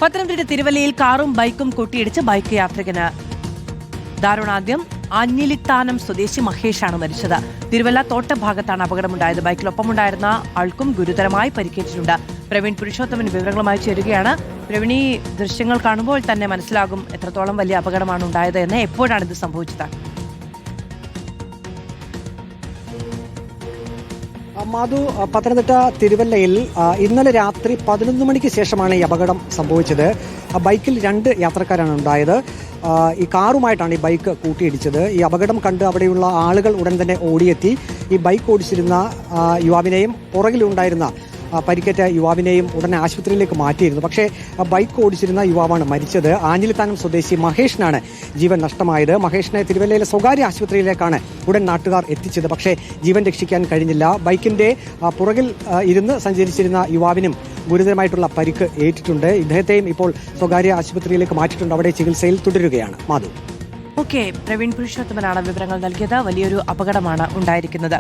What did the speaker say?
പത്തനംതിട്ട തിരുവല്ലയിൽ കാറും ബൈക്കും കൂട്ടിയിടിച്ച് ബൈക്ക് യാത്രികന് ദാരുണാന്ത്യം. അഞ്ഞിലിത്താനം സ്വദേശി മഹേഷാണ് മരിച്ചത്. തിരുവല്ല തോട്ടഭാഗത്താണ് അപകടമുണ്ടായത്. ബൈക്കിലൊപ്പമുണ്ടായിരുന്ന ആൾക്കും ഗുരുതരമായി പരിക്കേറ്റിട്ടുണ്ട്. പ്രവീൺ പുരുഷോത്തമൻ വിവരങ്ങളുമായി ചേരുകയാണ്. പ്രവീൺ, ഈ ദൃശ്യങ്ങൾ കാണുമ്പോൾ തന്നെ മനസ്സിലാകും എത്രത്തോളം വലിയ അപകടമാണ് ഉണ്ടായത് എന്ന്. എപ്പോഴാണ് ഇത് സംഭവിച്ചത്? മാധു, പത്തനംതിട്ട തിരുവല്ലയിൽ ഇന്നലെ രാത്രി 11 മണിക്ക് ശേഷമാണ് ഈ അപകടം സംഭവിച്ചത്. ബൈക്കിൽ 2 യാത്രക്കാരാണ് ഉണ്ടായത്. ഈ കാറുമായിട്ടാണ് ഈ ബൈക്ക് കൂട്ടിയിടിച്ചത്. ഈ അപകടം കണ്ട് അവിടെയുള്ള ആളുകൾ ഉടൻ തന്നെ ഓടിയെത്തി ഈ ബൈക്ക് ഓടിച്ചിരുന്ന യുവാവിനെയും പുറകിലുണ്ടായിരുന്ന പരിക്കേറ്റ യുവാവിനെയും ഉടനെ ആശുപത്രിയിലേക്ക് മാറ്റിയിരുന്നു. പക്ഷേ ബൈക്ക് ഓടിച്ചിരുന്ന യുവാവാണ് മരിച്ചത്. ആഞ്ഞിലിത്താനം സ്വദേശി മഹേഷിനാണ് ജീവൻ നഷ്ടമായത്. മഹേഷിനെ തിരുവല്ലയിലെ സ്വകാര്യ ആശുപത്രിയിലേക്കാണ് ഉടൻ നാട്ടുകാർ എത്തിച്ചത്. പക്ഷേ ജീവൻ രക്ഷിക്കാൻ കഴിഞ്ഞില്ല. ബൈക്കിന്റെ പുറകിൽ ഇരുന്ന് സഞ്ചരിച്ചിരുന്ന യുവാവിനും ഗുരുതരമായിട്ടുള്ള പരിക്ക് ഏറ്റിട്ടുണ്ട്. ഇദ്ദേഹത്തെയും ഇപ്പോൾ സ്വകാര്യ ആശുപത്രിയിലേക്ക് മാറ്റിയിട്ടുണ്ട്. അവിടെ ചികിത്സയിൽ തുടരുകയാണ്. മാധു. പ്രവീൺ പുരുഷോത്തമനാണ് വിവരങ്ങൾ നൽകിയത്. വലിയൊരു അപകടമാണ് ഉണ്ടായിരിക്കുന്നത്.